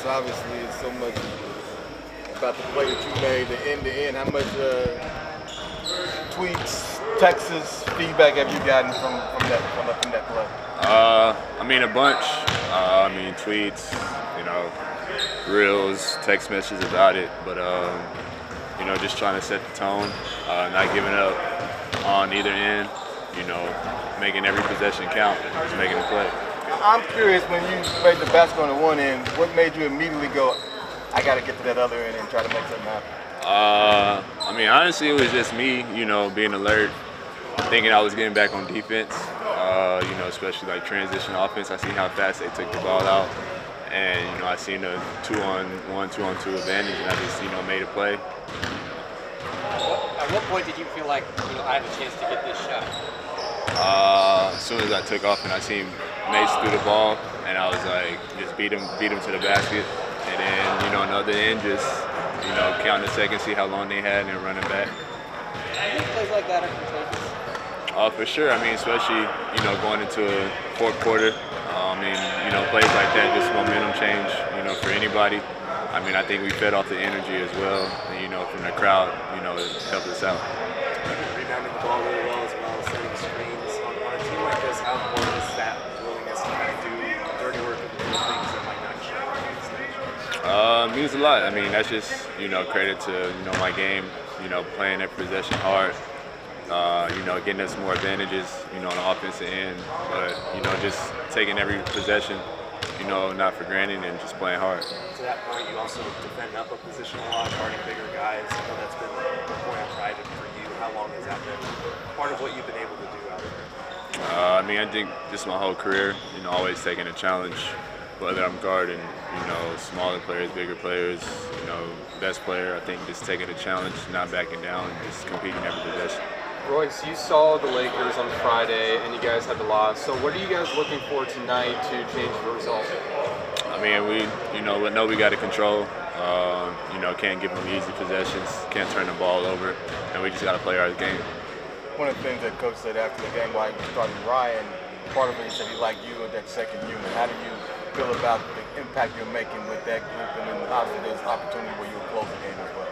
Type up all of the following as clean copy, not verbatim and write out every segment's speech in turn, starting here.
Obviously, it's so much about the play that you made, the end-to-end. How much tweets, texts, feedback have you gotten from that play? A bunch. Tweets, reels, text messages about it. But just trying to set the tone, not giving up on either end. Making every possession count, just making a play. I'm curious, when you made the basket on the one end, what made you immediately go, I got to get to that other end and try to make something happen? Honestly, it was just me, being alert, thinking I was getting back on defense, especially like transition offense. I seen how fast they took the ball out, and, I seen a 2-on-1, 2-on-2 advantage, and I just, made a play. At what point did you feel like, I have a chance to get this shot? As soon as I took off and I seen Mace threw the ball, and I was like, just beat him to the basket, and then, on the other end, just, count the seconds, see how long they had, and then running back. I think plays like that are contagious. For sure. Especially, going into a fourth quarter. Plays like that, just momentum change, for anybody. I think we fed off the energy as well, and, from the crowd, it helped us out. Rebounding the ball really well as well, setting screens on a team like this. How important is that willingness to kind of do dirty work and do things that might not show on the stage? Means a lot. That's just, credit to, my game, playing every possession hard, getting us more advantages, on the offensive end, but, just taking every possession, not for granted and just playing hard. To that point, you also defend up a position a lot, guarding bigger guys. I know that's been a point of pride for you. How long has that been part of what you've been able to do out there? I think just my whole career, always taking a challenge, whether I'm guarding, smaller players, bigger players, best player. I think just taking a challenge, not backing down, and just competing every possession. Royce, you saw the Lakers on Friday, and you guys had the loss. So what are you guys looking for tonight to change the result? We know we got to control. Can't give them easy possessions, can't turn the ball over, and we just got to play our game. One of the things that Coach said after the game while he was starting Ryan, part of it, he said he liked you in that second unit. How do you feel about the impact you're making with that group, and then obviously there's an opportunity where you'll close the game as well?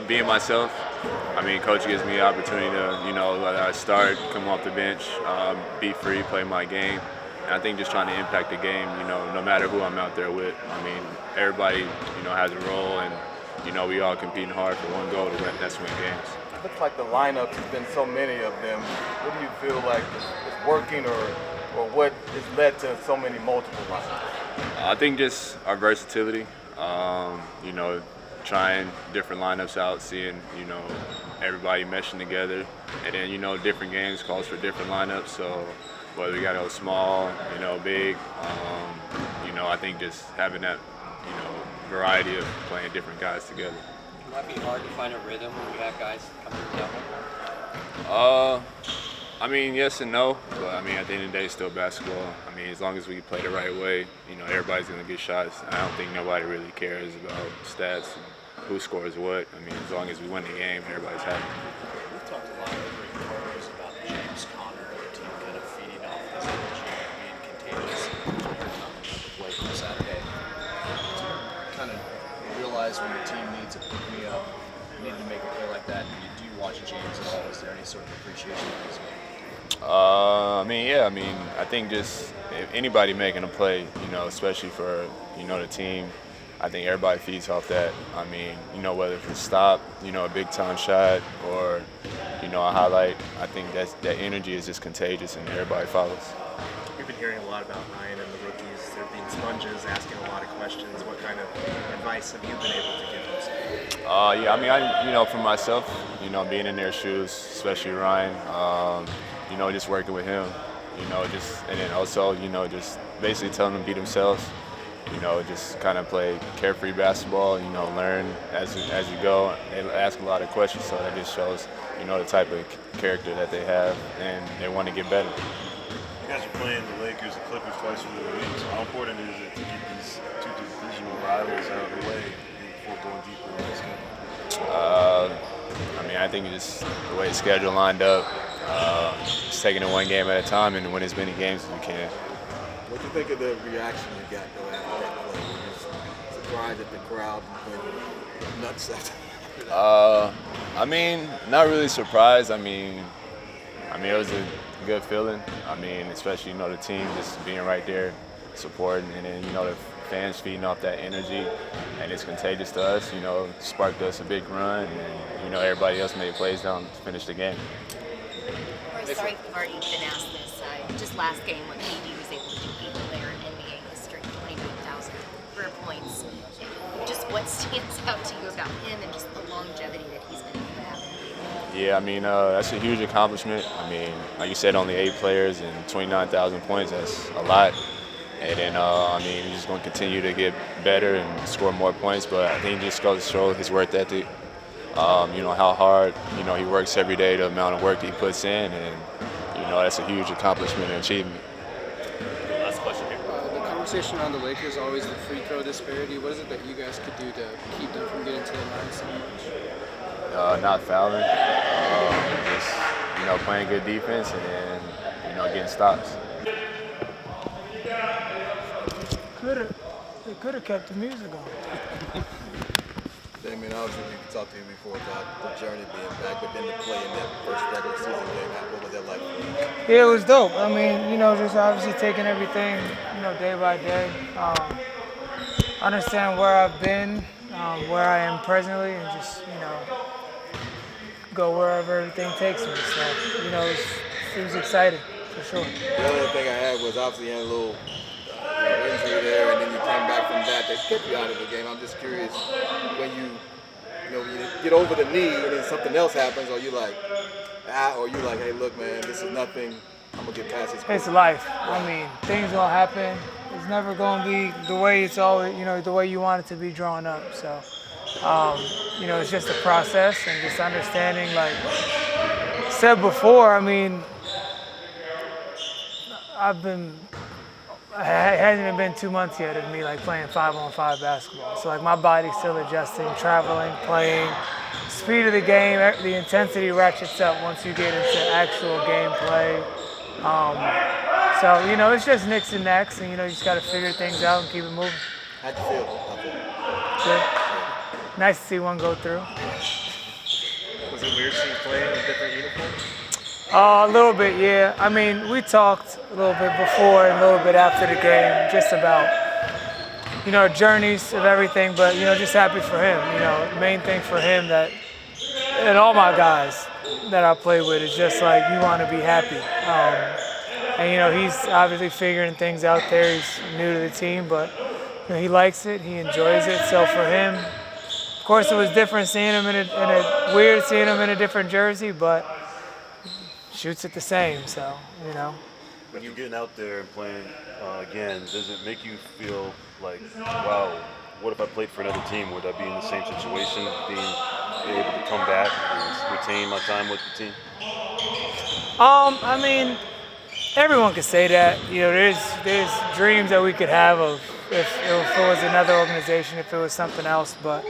Being myself. Coach gives me the opportunity to, let I start, come off the bench, be free, play my game. And I think just trying to impact the game, no matter who I'm out there with. Everybody, has a role, and, we all competing hard for one goal to that's win games. It looks like the lineups has been so many of them. What do you feel like is working, or what has led to so many multiple lineups? I think just our versatility, trying different lineups out, seeing, everybody meshing together. And then, different games calls for different lineups. So whether we got to go small, big, I think just having that, variety of playing different guys together. It might be hard to find a rhythm when you have guys coming down. Yes and no, but at the end of the day, it's still basketball. As long as we play the right way, everybody's gonna get shots. I don't think nobody really cares about stats and who scores what. As long as we win the game, everybody's happy. We've talked a lot over the quarters about James Conner and the team kind of feeding off this energy and being contagious. The play from Saturday. Do you kind of realize when the team needs a pick-me-up, you need to make a play like that? Do you watch James at all? Is there any sort of appreciation of his game? I think just if anybody making a play, especially for, the team, I think everybody feeds off that. Whether it's a stop, a big time shot, or, a highlight, I think that energy is just contagious and everybody follows. We've been hearing a lot about Ryan and the rookies. They're being sponges, asking a lot of questions. What kind of advice have you been able to give them? For myself, being in their shoes, especially Ryan, just working with him, and then also, just basically telling them to be themselves, just kind of play carefree basketball, learn as you go. They ask a lot of questions, so that just shows, the type of character that they have, and they want to get better. You guys are playing the Lakers and Clippers twice through the week, so how important is it to get these two divisional rivals out of the way before going deeper in this game? I think just the way the schedule lined up, just taking it one game at a time and win as many games as we can. What do you think of the reaction you got though after that play? Were you surprised that the crowd went nuts after that? I mean, not really surprised. I mean, it was a good feeling. I mean, especially the team just being right there, supporting, and then the fans feeding off that energy, and it's contagious to us. Sparked us a big run, and everybody else made plays down to finish the game. Royce, sorry if you've already been asked this. Just last game when KD was able to do 8-player in NBA history, 29,000 career points. Just what stands out to you about him and just the longevity that he's been able to have? Yeah, I mean, that's a huge accomplishment. I mean, like you said, only 8 players and 29,000 points, that's a lot. And then, I mean, he's just going to continue to get better and score more points, but I think he just goes to show his work ethic, how hard, he works every day, the amount of work he puts in, and, that's a huge accomplishment and achievement. Last question here. The conversation around the Lakers is always the free throw disparity. What is it that you guys could do to keep them from getting to the line so much? Not fouling, just, playing good defense and then, getting stops. They could have kept the music on. Damion, obviously we talked to you before about the journey being back, but then to play in that first regular season game, what was that like for you? Yeah, it was dope. I mean, just obviously taking everything, day by day. Understand where I've been, where I am presently, and just, go wherever everything takes me. So, it was exciting, for sure. The other thing I had was obviously you had a little injury there, and then you came back from that. They kept you out of the game. I'm just curious when you get over the knee and then something else happens, or you like, or you like, hey, look, man, this is nothing. I'm gonna get past this. It's life. I mean, things gonna happen. It's never gonna be the way it's always, the way you want it to be drawn up. So, it's just a process and just understanding. Like said before, I mean, it hasn't even been 2 months yet of me like playing 5-on-5 basketball. So like my body's still adjusting, traveling, playing. Speed of the game, the intensity ratchets up once you get into actual gameplay. So it's just nicks and necks, and you just got to figure things out and keep it moving. How'd you feel out there? Good. Nice to see one go through. Was it weird seeing play in a different uniform? A little bit, yeah. I mean, we talked a little bit before and a little bit after the game just about, journeys of everything, but, just happy for him. Main thing for him and all my guys that I play with is just like, you want to be happy. And, he's obviously figuring things out there. He's new to the team, but, he likes it. He enjoys it. So for him, of course, it was different seeing him weird seeing him in a different jersey, but shoots it the same, so, When you're getting out there and playing again, does it make you feel like, wow, what if I played for another team? Would I be in the same situation, being able to come back and retain my time with the team? I mean, everyone could say that. There's dreams that we could have of if it was another organization, if it was something else, but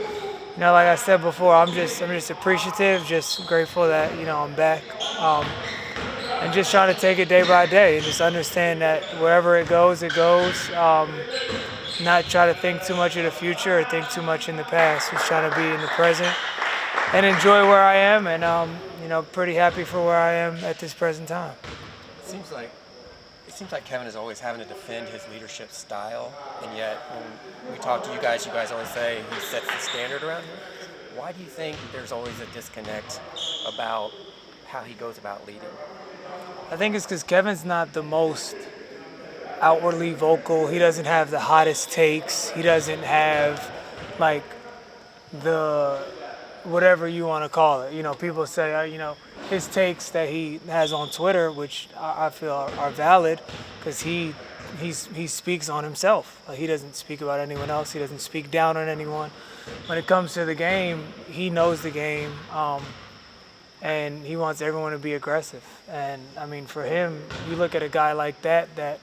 like I said before, I'm just appreciative, just grateful that I'm back. And just trying to take it day by day and just understand that wherever it goes, it goes. Not try to think too much of the future or think too much in the past. Just trying to be in the present and enjoy where I am, and pretty happy for where I am at this present time. It seems like Kevin is always having to defend his leadership style, and yet when we talk to you guys always say he sets the standard around here. Why do you think there's always a disconnect about how he goes about leading? I think it's because Kevin's not the most outwardly vocal. He doesn't have the hottest takes. He doesn't have like the whatever you want to call it. People say, his takes that he has on Twitter, which I feel are valid, because he speaks on himself. Like, he doesn't speak about anyone else. He doesn't speak down on anyone. When it comes to the game, he knows the game. And he wants everyone to be aggressive. And I mean, for him, you look at a guy like that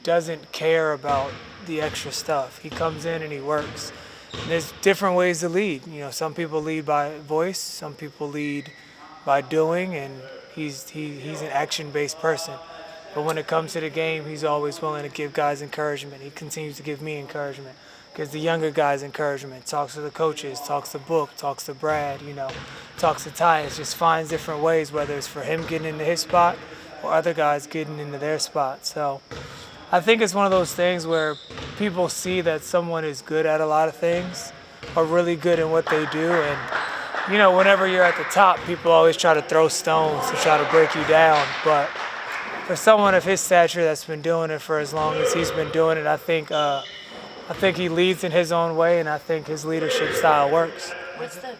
doesn't care about the extra stuff. He comes in and he works. And there's different ways to lead. Some people lead by voice, some people lead by doing, and he's an action-based person. But when it comes to the game, he's always willing to give guys encouragement. He continues to give me encouragement. Gives the younger guys encouragement. Talks to the coaches, talks to Book, talks to Brad, talks to Tyus. Just finds different ways, whether it's for him getting into his spot or other guys getting into their spot. So I think it's one of those things where people see that someone is good at a lot of things or really good in what they do. And, whenever you're at the top, people always try to throw stones to try to break you down. But for someone of his stature that's been doing it for as long as he's been doing it, I think he leads in his own way, and I think his leadership style works. What makes him so good?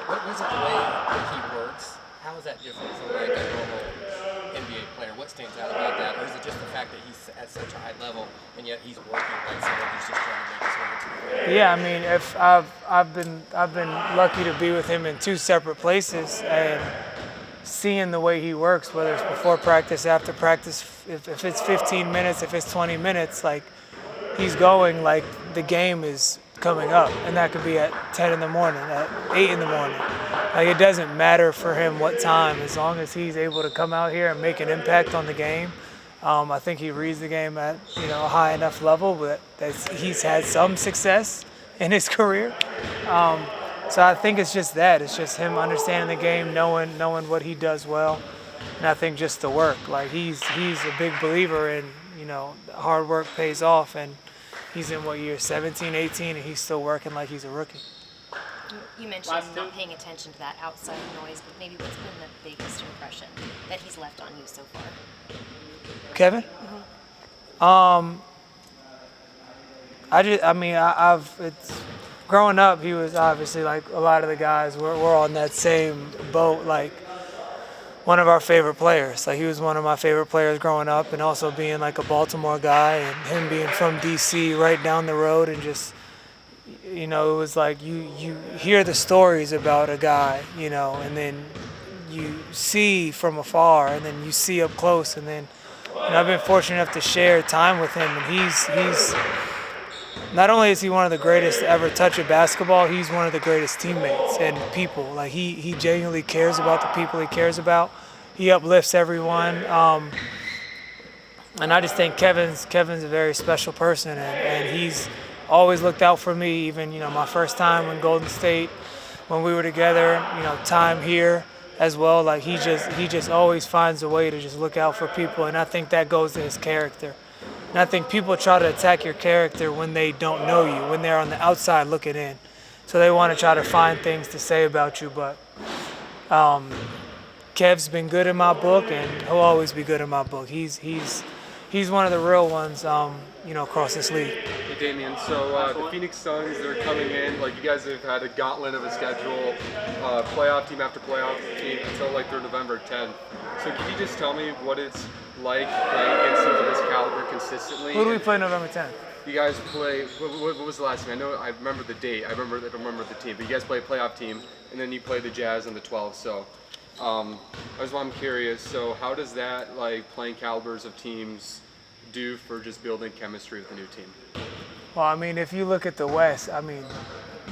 What is it the way that he works? How is that different from like a normal NBA player? What stands out about that? Or is it just the fact that he's at such a high level and yet he's working like someone who's just trying to make his way into the league? Yeah, I mean, if I've been lucky to be with him in 2 separate places and seeing the way he works, whether it's before practice, after practice, if it's 15 minutes, if it's 20 minutes, like he's going like the game is coming up, and that could be at 10 in the morning, at 8 in the morning. Like it doesn't matter for him what time, as long as he's able to come out here and make an impact on the game. I think he reads the game at a high enough level that he's had some success in his career. So I think it's just that. It's just him understanding the game, knowing what he does well, and I think just the work. Like he's a big believer in hard work pays off, and he's in year 17, 18, and he's still working like he's a rookie. You mentioned not paying attention to that outside noise, but maybe what's been the biggest impression that he's left on you so far? Kevin? Growing up, he was obviously like a lot of the guys. We're on that same boat. Like one of our favorite players. Like he was one of my favorite players growing up, and also being like a Baltimore guy, and him being from DC, right down the road, and just it was like you hear the stories about a guy, and then you see from afar, and then you see up close, and then I've been fortunate enough to share time with him, and he's not only is he one of the greatest to ever touch a basketball, he's one of the greatest teammates and people. Like he genuinely cares about the people he cares about. He uplifts everyone, and I just think Kevin's a very special person, and he's always looked out for me. Even my first time in Golden State, when we were together, time here as well. Like he just always finds a way to just look out for people, and I think that goes to his character. And I think people try to attack your character when they don't know you, when they're on the outside looking in. So they want to try to find things to say about you. But Kev's been good in my book, and he'll always be good in my book. He's one of the real ones, across this league. Hey, Damion, so the Phoenix Suns, they're coming in. Like, you guys have had a gauntlet of a schedule, playoff team after playoff team until, like, through November 10th. So can you just tell me what it's like playing against teams of this caliber consistently? Who do we play November 10th? You guys play, what was the last team? I remember the date. I don't remember the team. But you guys play a playoff team, and then you play the Jazz on the 12th. So I'm curious. So how does that, like, playing calibers of teams do for just building chemistry with the new team? Well, I mean, if you look at the West, I mean,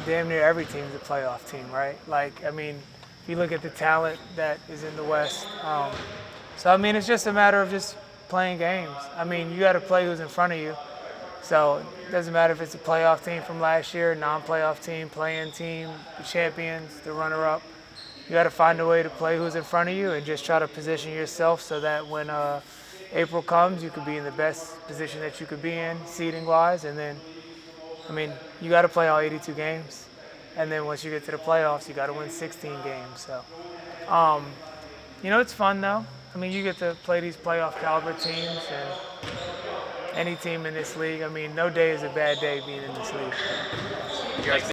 damn near every team's a playoff team, right? Like, I mean, if you look at the talent that is in the West. So, I mean, it's just a matter of just playing games. I mean, you got to play who's in front of you. So it doesn't matter if it's a playoff team from last year, non-playoff team, play-in team, the champions, the runner-up. You got to find a way to play who's in front of you and just try to position yourself so that when April comes, you could be in the best position that you could be in, seeding-wise. And then, I mean, you got to play all 82 games. And then once you get to the playoffs, you got to win 16 games. So, it's fun, though. I mean, you get to play these playoff caliber teams, and any team in this league. I mean, no day is a bad day being in this league.